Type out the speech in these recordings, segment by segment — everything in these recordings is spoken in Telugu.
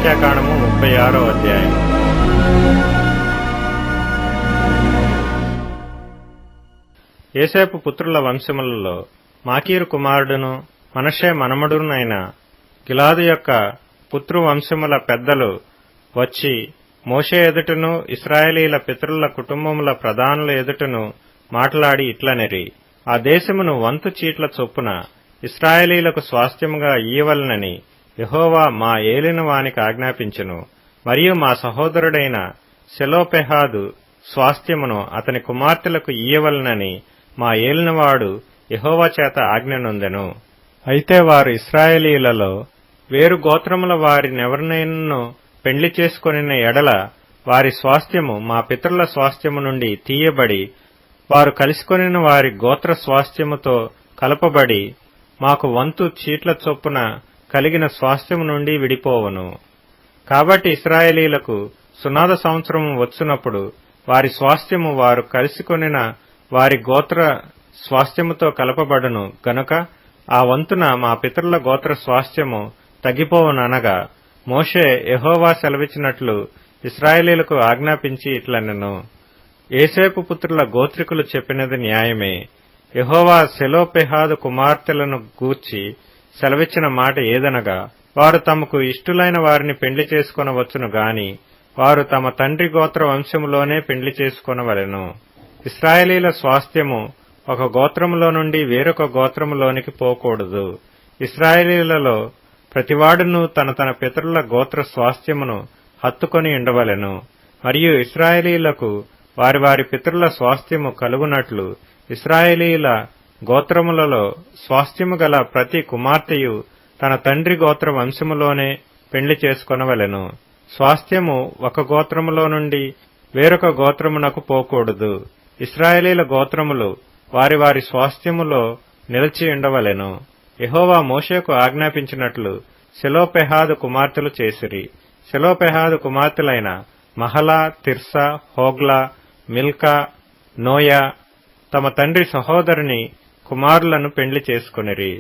సంఖ్యాకాండము 36వ అధ్యాయం. యోసేపు పుత్రుల వంశములలో మాకీరు కుమారుడును మనష్షే మనుమడునైన గిలాదు యొక్క పుత్రువంశముల పెద్దలు వచ్చి మోషే ఎదుటను ఇశ్రాయేలీల పితరుల కుటుంబముల ప్రధానుల ఎదుటను మాట్లాడి ఇట్లనిరి, ఆ దేశమును వంతు చీట్ల చొప్పున ఇశ్రాయేలీలకు స్వాస్థ్యముగా ఇయ్యవలెనని యెహోవా మా ఏలిన వానికి ఆజ్ఞాపించెను. మరియు మా సహోదరుడైన సెలోపెహాదు స్వాస్థ్యమును అతని కుమార్తెలకు ఇయ్యవలెనని మా ఏలినవాడు యెహోవా చేత ఆజ్ఞనొందెను. అయితే వారు ఇశ్రాయేలీలలో వేరు గోత్రముల వారినెవరినైనను పెండ్లి చేసుకొనిన ఎడల వారి స్వాస్థ్యము మా పితరుల స్వాస్థ్యము నుండి తీయబడి వారు కలిసికొనిన వారి గోత్ర స్వాస్థ్యముతో కలపబడి మాకు వంతు చీట్ల చొప్పున కలిగిన స్వాస్థ్యము నుండి విడిపోవును. కాబట్టి ఇశ్రాయేలీలకు సునాద సంవత్సరము వచ్చునప్పుడు వారి స్వాస్థ్యము వారు కలిసికొనిన వారి గోత్ర స్వాస్థ్యముతో కలపబడును గనుక ఆ వంతున మా పితరుల గోత్ర స్వాస్థ్యము తగ్గిపోవుననగా మోషే యెహోవా సెలవిచ్చినట్లు ఇశ్రాయేలీలకు ఆజ్ఞాపించి ఇట్లనెను. యోసేపు పుత్రుల గోత్రికులు చెప్పినది న్యాయమే. యెహోవా సెలోపెహాదు కుమార్తెలను గూర్చి సెలవిచ్చిన మాట ఏదనగా, వారు తమకు ఇష్టులైన వారిని పెండ్లి చేసుకొనవచ్చును గాని వారు తమ తండ్రి గోత్ర వంశములోనే పెండ్లి చేసుకొనవలెను. ఇశ్రాయేలీల స్వాస్థ్యము ఒక గోత్రములో నుండి వేరొక గోత్రములోనికి పోకూడదు. ఇశ్రాయేలీలలో ప్రతివాడును తన తన పితరుల గోత్ర స్వాస్థ్యమును హత్తుకొని ఉండవలెను. మరియు ఇశ్రాయేలీలకు వారి వారి పితరుల స్వాస్థ్యము కలుగునట్లు ఇశ్రాయేలీల గోత్రములలో స్వాస్థ్యము గల ప్రతి కుమార్తెయు తన తండ్రి గోత్ర వంశములోనే పెండ్లి చేసుకొనవలెను. స్వాస్థ్యము ఒక గోత్రములో నుండి వేరొక గోత్రమునకు పోకూడదు. ఇశ్రాయేలీల గోత్రములు వారి వారి స్వాస్థ్యములో నిలిచి ఉండవలెను. యెహోవా మోషేకు ఆజ్ఞాపించినట్లు సెలోపెహాదు కుమార్తెలు చేసిరి. సెలోపెహాదు కుమార్తెలైన Mahlah, Tirzah, Hoglah, Milcah, Noah తమ తండ్రి సహోదరుని కుమారులను పెండ్లి చేసుకొనిరి.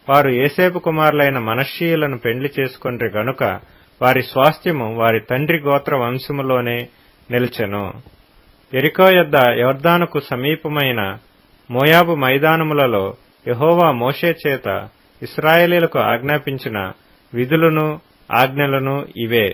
వారు యోసేపు కుమారులైన మనష్షీయులను పెండ్లి చేసుకొనిరి గనుక వారి స్వాస్థ్యము వారి తండ్రి గోత్ర వంశములోనే నిలిచెను. యెరికో యొద్ద యొర్దానుకు సమీపమైన మోయాబు మైదానములలో యెహోవా మోషే చేత ఇశ్రాయేలీలకు ఆజ్ఞాపించిన విధులను ఆజ్ఞలను ఇవే.